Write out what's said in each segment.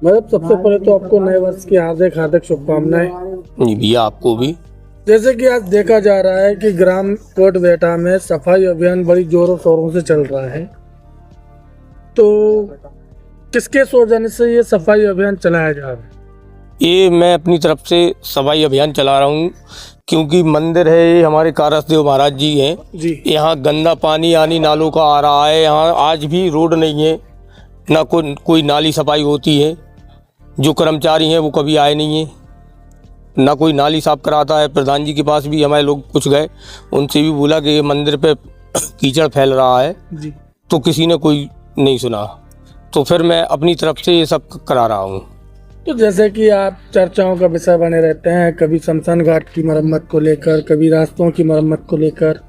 मतलब सबसे पहले तो आपको नए वर्ष की हार्दिक हार्दिक शुभकामनाएं। जी भैया, आपको भी। जैसे कि आज देखा जा रहा है कि ग्राम कोटबेटा में सफाई अभियान बड़ी जोरों शोरों से चल रहा है, तो किसके सौजन्य से ये सफाई अभियान चलाया जा रहा है? ये मैं अपनी तरफ से सफाई अभियान चला रहा हूँ, क्योंकि मंदिर है ये हमारे कारसदेव महाराज जी हैं जी। यहाँ गंदा पानी यानी नालों का आ रहा है। यहाँ आज भी रोड नहीं है, ना कोई नाली सफाई होती है। जो कर्मचारी हैं वो कभी आए नहीं हैं, ना कोई नाली साफ कराता है। प्रधान जी के पास भी हमारे लोग कुछ गए, उनसे भी बोला कि ये मंदिर पे कीचड़ फैल रहा है जी। तो किसी ने कोई नहीं सुना। तो फिर मैं अपनी तरफ से ये सब करा रहा हूँ। तो जैसे कि आप चर्चाओं का विषय बने रहते हैं, कभी शमशान घाट की मरम्मत को लेकर, कभी रास्तों की मरम्मत को लेकर,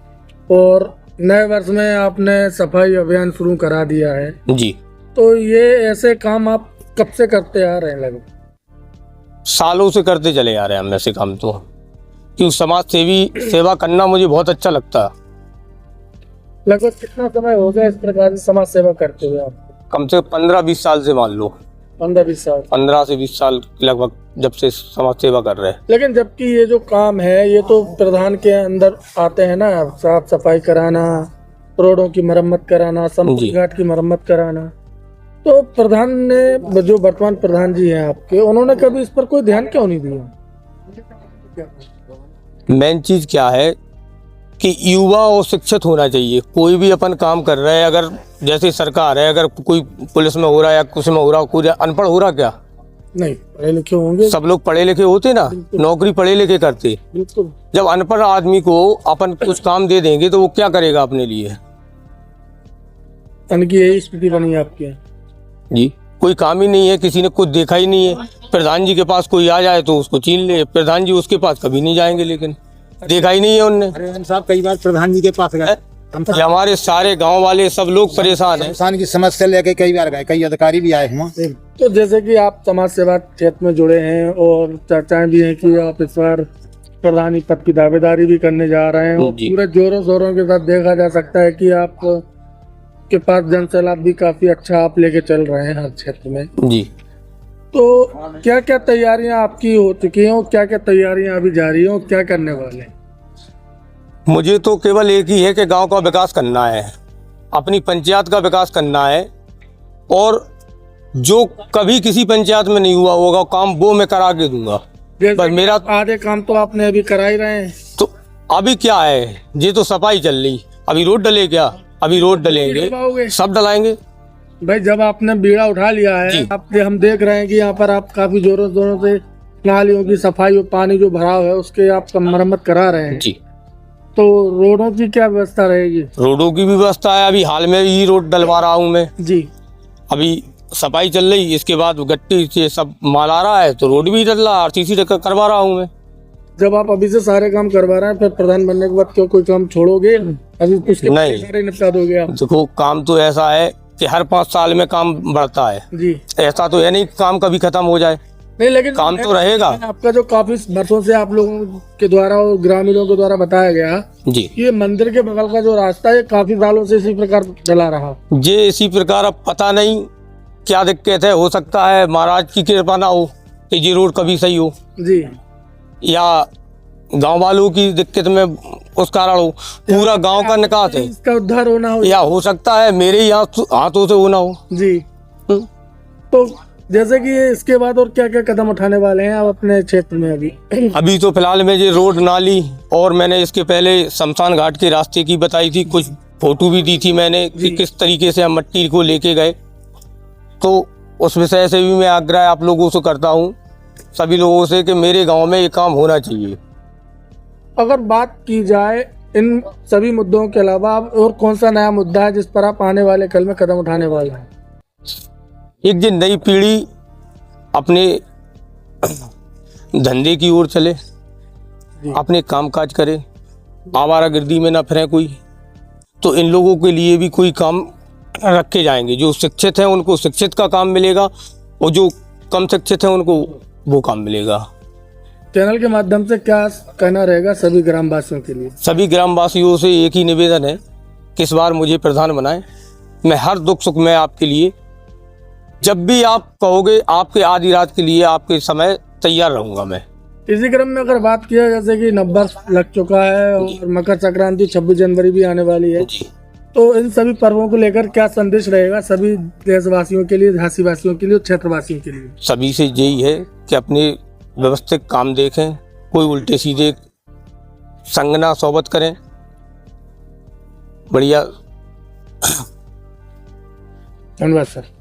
और नए वर्ष में आपने सफाई अभियान शुरू करा दिया है। जी। तो ये ऐसे काम आप कब से करते आ रहे हैं? लगभग सालों से करते चले आ रहे हैं हम ऐसे काम, तो क्योंकि समाज सेवा करना मुझे बहुत अच्छा लगता है। लगभग कितना समय हो गया इस प्रकार की समाज सेवा करते हुए आप? कम से 15-20 साल से मान लो। 15-20 साल? 15 से 20 साल लगभग जब से समाज सेवा कर रहे हैं। लेकिन जबकि ये जो काम है ये तो प्रधान के अंदर आते हैं ना, साफ सफाई कराना, रोडों की मरम्मत कराना, शमशान घाट की मरम्मत कराना, तो प्रधान ने, जो वर्तमान प्रधान जी हैं आपके, उन्होंने कभी इस पर कोई ध्यान क्यों नहीं दिया? मेन चीज क्या है कि युवा और शिक्षित होना चाहिए। कोई भी अपन काम कर रहा है, अगर जैसे सरकार है, अगर कोई पुलिस में हो रहा है या कुछ में हो रहा, कोई अनपढ़ हो रहा क्या? नहीं, पढ़े लिखे होंगे। सब लोग पढ़े लिखे होते ना, नौकरी पढ़े लिखे करते। बिल्कुल। जब अनपढ़ आदमी को अपन कुछ काम दे देंगे तो वो क्या करेगा अपने लिए? यानी कि यही स्थिति बनी आपके यहाँ? जी, कोई काम ही नहीं है, किसी ने कुछ देखा ही नहीं है। प्रधान जी के पास कोई आ जाए तो उसको छीन ले, प्रधान जी उसके पास कभी नहीं जाएंगे, लेकिन देखा ही नहीं है उनने। अरे साहब, कई बार प्रधान जी के पास गए, हमारे सारे गांव वाले सब लोग परेशान हैं। किसान की समस्या लेके कई बार गए, कई अधिकारी भी आए हुए। तो जैसे कि आप समाज सेवा क्षेत्र में जुड़े हैं और चर्चाएं भी हैं कि आप इस बार प्रधानी पद की दावेदारी भी करने जा रहे हैं, और पूरे जोरों शोरों के साथ देखा जा सकता है कि आप के पास जन सैलाब भी काफी अच्छा आप लेके चल रहे हैं हर क्षेत्र में। जी। तो क्या क्या तैयारियां आपकी हो चुकी हैं, क्या क्या तैयारियां अभी जारी हैं, क्या करने वाले हैं? मुझे तो केवल एक ही है कि गांव का विकास करना है, अपनी पंचायत का विकास करना है, और जो कभी किसी पंचायत में नहीं हुआ होगा काम वो मैं करा के दूंगा। बस मेरा आधे काम तो आपने अभी करा ही रहे हैं। तो अभी क्या है, ये तो सफाई चल रही, अभी रोड डले क्या? अभी रोड डलेंगे, सब डलाएंगे। भाई जब आपने बीड़ा उठा लिया है, हम देख रहे हैं कि यहाँ पर आप काफी जोरों शोरों से नालियों की सफाई और पानी जो भराव है उसके आप मरम्मत करा रहे हैं। जी। तो रोडों की क्या व्यवस्था रहेगी? रोडों की भी व्यवस्था है, अभी हाल में ही रोड डलवा रहा हूँ मैं। जी। अभी सफाई चल रही, इसके बाद गट्टी से सब माल आ रहा है तो रोड भी डल रहा, आरसीसी करवा रहा हूँ मैं। जब आप अभी से सारे काम करवा रहे हैं, फिर प्रधान बनने के बाद क्यों कोई काम छोड़ोगे? अभी उसके नहीं, सारे निपटा दोगे आप? देखो, काम तो ऐसा है कि हर 5 साल में काम बढ़ता है। जी। ऐसा तो है नहीं काम कभी खत्म हो जाए, नहीं, लेकिन काम तो रहेगा। आपका जो काफी वर्षों से आप लोगों के द्वारा और ग्रामीणों के द्वारा बताया गया जी, ये मंदिर के बगल का जो रास्ता है काफी सालों से इसी प्रकार चला रहा। ये इसी प्रकार, अब पता नहीं क्या दिक्कत है, हो सकता है महाराज की कृपा ना हो कि ये रोड कभी सही हो, जी, या गांव वालों की दिक्कत में उस कारण हो, पूरा गांव का निकास है, इसका उद्धार होना हो, या हो सकता है मेरे ही हाथों से होना हो। जी। तो जैसे कि इसके बाद और क्या क्या कदम उठाने वाले हैं आप अपने क्षेत्र में? अभी तो फिलहाल में ये रोड नाली, और मैंने इसके पहले शमशान घाट के रास्ते की बताई थी, कुछ फोटो भी दी थी मैंने कि किस तरीके से हम मट्टी को लेके गए। तो उस विषय से भी मैं आग्रह आप लोगों से करता हूँ, सभी लोगों से, कि मेरे गांव में ये काम होना चाहिए। अगर बात की जाए इन सभी मुद्दों के अलावा और कौन सा नया मुद्दा है जिस पर आप आने वाले कल में कदम उठाने वाले हैं? एक दिन नई पीढ़ी अपने धंधे की ओर चले, अपने कामकाज करे, आवारागर्दी में ना फिरे कोई, तो इन लोगों के लिए भी कोई काम रखे जाएंगे। जो शिक्षित हैं उनको शिक्षित का काम मिलेगा, और जो कम शिक्षित हैं उनको वो काम मिलेगा। चैनल के माध्यम से क्या कहना रहेगा सभी ग्रामवासियों के लिए? सभी ग्रामवासियों से एक ही निवेदन है कि इस बार मुझे प्रधान बनाएं, मैं हर दुख सुख में आपके लिए जब भी आप कहोगे आपके आधी रात के लिए आपके समय तैयार रहूंगा मैं। इसी क्रम में अगर बात किया जैसे कि नववर्ष लग चुका है और मकर संक्रांति 26 जनवरी भी आने वाली है, जी। तो इन सभी पर्वों को लेकर क्या संदेश रहेगा सभी देशवासियों के लिए, झांसी वासियों के लिए, क्षेत्रवासियों के लिए? सभी से यही है कि अपने व्यवस्थित काम देखें, कोई उल्टे सीधे संग ना सोबत करें, बढ़िया। धन्यवाद सर।